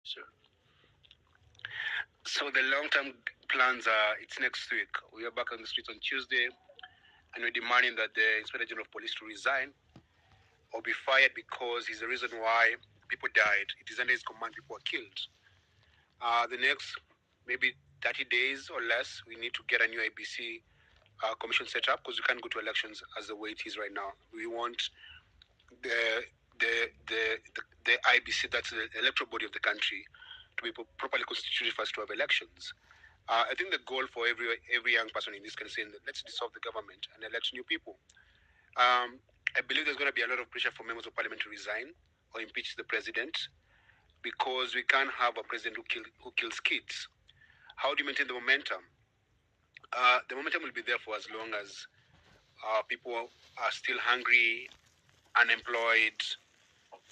Sure. So the long-term plans are, it's next week. We are back on the streets on Tuesday, and we're demanding that the Inspector General of Police to resign or be fired because he's the reason why people died. It is under his command people were killed. The next maybe 30 days or less, we need to get a new IBC commission set up because we can't go to elections as the way it is right now. We want the the IBC, that's the electoral body of the country, to be properly constituted for us to have elections. I think the goal for every young person in this country is let's dissolve the government and elect new people. I believe there's going to be a lot of pressure for members of parliament to resign or impeach the president because we can't have a president who kills kids. How do you maintain the momentum? The momentum will be there for as long as people are still hungry, unemployed,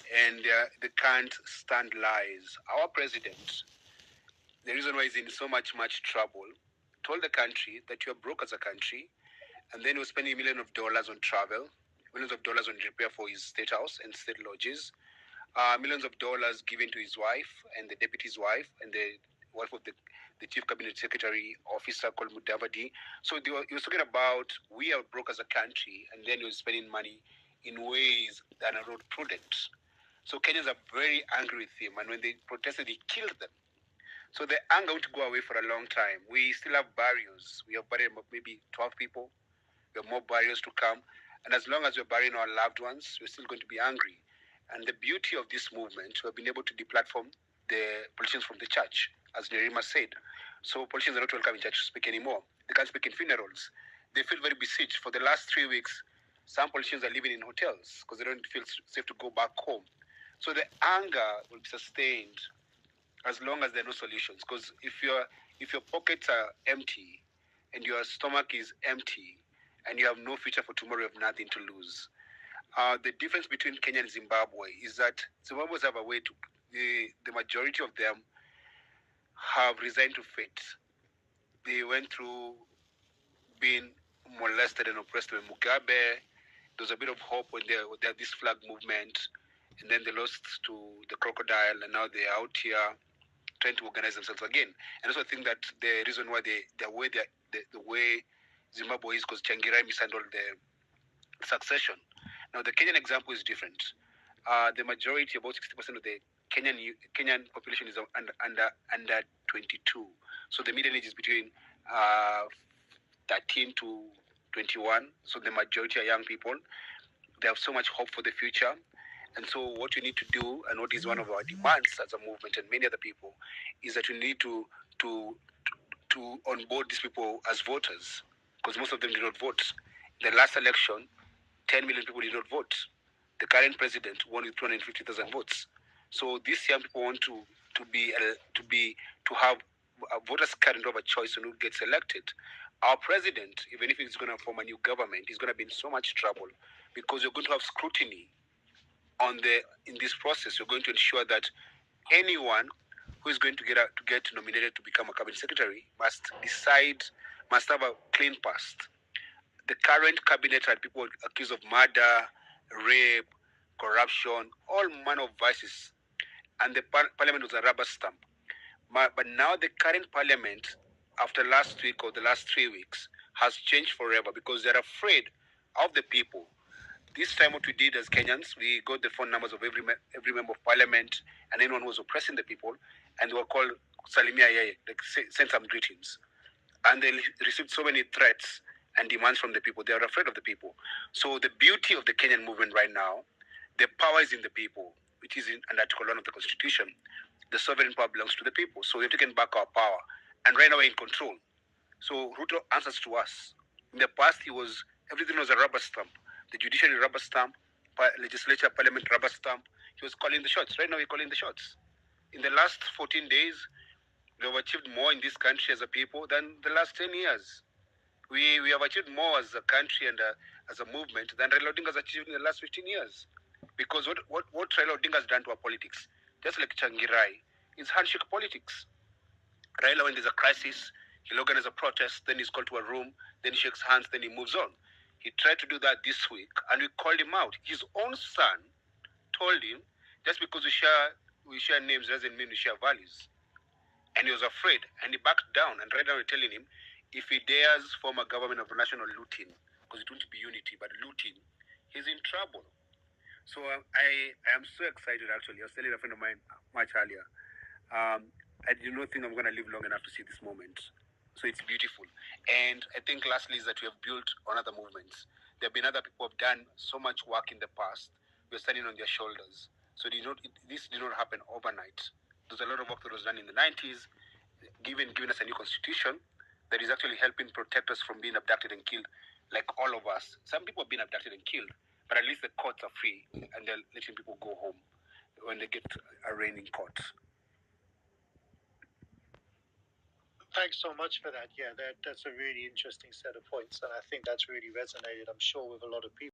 and they can't stand lies. Our president, the reason why he's in so much trouble, told the country that you're broke as a country, and then he was spending millions of dollars on travel, millions of dollars on repair for his state house and state lodges, millions of dollars given to his wife and the deputy's wife and the wife of the chief cabinet secretary officer called Mudavadi. So he was talking about we are broke as a country, and then he was spending money in ways that are not prudent. So Kenyans are very angry with him, and when they protested, he killed them. So the anger won't go away for a long time. We still have barriers. We have buried maybe 12 people. We have more barriers to come. And as long as we're burying our loved ones, we're still going to be angry. And the beauty of this movement, we've been able to deplatform the politicians from the church, as Nerima said. So politicians are not welcome in church to speak anymore. They can't speak in funerals. They feel very besieged. For the last 3 weeks, some politicians are living in hotels because they don't feel safe to go back home. So the anger will be sustained as long as there are no solutions. Because if your pockets are empty and your stomach is empty and you have no future for tomorrow, you have nothing to lose. The difference between Kenya and Zimbabwe is that Zimbabweans have a way to, the majority of them have resigned to fate. They went through being molested and oppressed by Mugabe. There was a bit of hope when they had this flag movement, and then they lost to the crocodile, and now they're out here trying to organize themselves again. And also I think that the reason why the way Zimbabwe is because Changirai mishandled the succession. Now the Kenyan example is different. The majority, about 60% of the Kenyan population is under 22. So the median age is between 13 to 21. So the majority are young people. They have so much hope for the future. And so what we need to do, and what is one of our demands as a movement and many other people, is that we need to onboard these people as voters, because most of them did not vote. In the last election, 10 million people did not vote. The current president won with 250,000 votes. So these young people want to have a voters' card and to have a choice on who gets elected. Our president, even if he's going to form a new government, is going to be in so much trouble because you're going to have scrutiny in this process. You're going to ensure that anyone who is going to get nominated to become a cabinet secretary must have a clean past. The current cabinet had people accused of murder, rape, corruption, all manner of vices, and the parliament was a rubber stamp. But now the current parliament, after last week or the last 3 weeks, has changed forever because they're afraid of the people. This time what we did as Kenyans, we got the phone numbers of every member of parliament and anyone who was oppressing the people, and they were called Salimia Yeye, like send some greetings. And they received so many threats and demands from the people. They are afraid of the people. So the beauty of the Kenyan movement right now, the power is in the people, which is in Article 1 of the Constitution. The sovereign power belongs to the people. So we've taken back our power. And right now we're in control. So Ruto answers to us. In the past, everything was a rubber stamp. The judiciary rubber stamp, legislature, parliament rubber stamp. He was calling the shots. Right now we're calling the shots. In the last 14 days, we have achieved more in this country as a people than the last 10 years. We have achieved more as a country and as a movement than Raila Odinga has achieved in the last 15 years. Because what Raila Odinga has done to our politics, just like Changirai, is handshake politics. Raila, when there's a crisis, he'll organize a protest, then he's called to a room, then he shakes hands, then he moves on. He tried to do that this week, and we called him out. His own son told him, just because we share we share names doesn't mean we share values. And he was afraid, and he backed down. And right now we're telling him, if he dares form a government of national looting, because it won't be unity, but looting, he's in trouble. So I am so excited, actually. I was telling a friend of mine much earlier. I do not think I'm going to live long enough to see this moment. So it's beautiful. And I think lastly is that we have built on other movements. There have been other people who have done so much work in the past. We're standing on their shoulders. So this did not happen overnight. There's a lot of work that was done in the 90s, giving us a new constitution that is actually helping protect us from being abducted and killed, like all of us. Some people have been abducted and killed, but at least the courts are free and they're letting people go home when they get arraigned in court. Thanks so much for that. Yeah, that's a really interesting set of points, and I think that's really resonated, I'm sure, with a lot of people.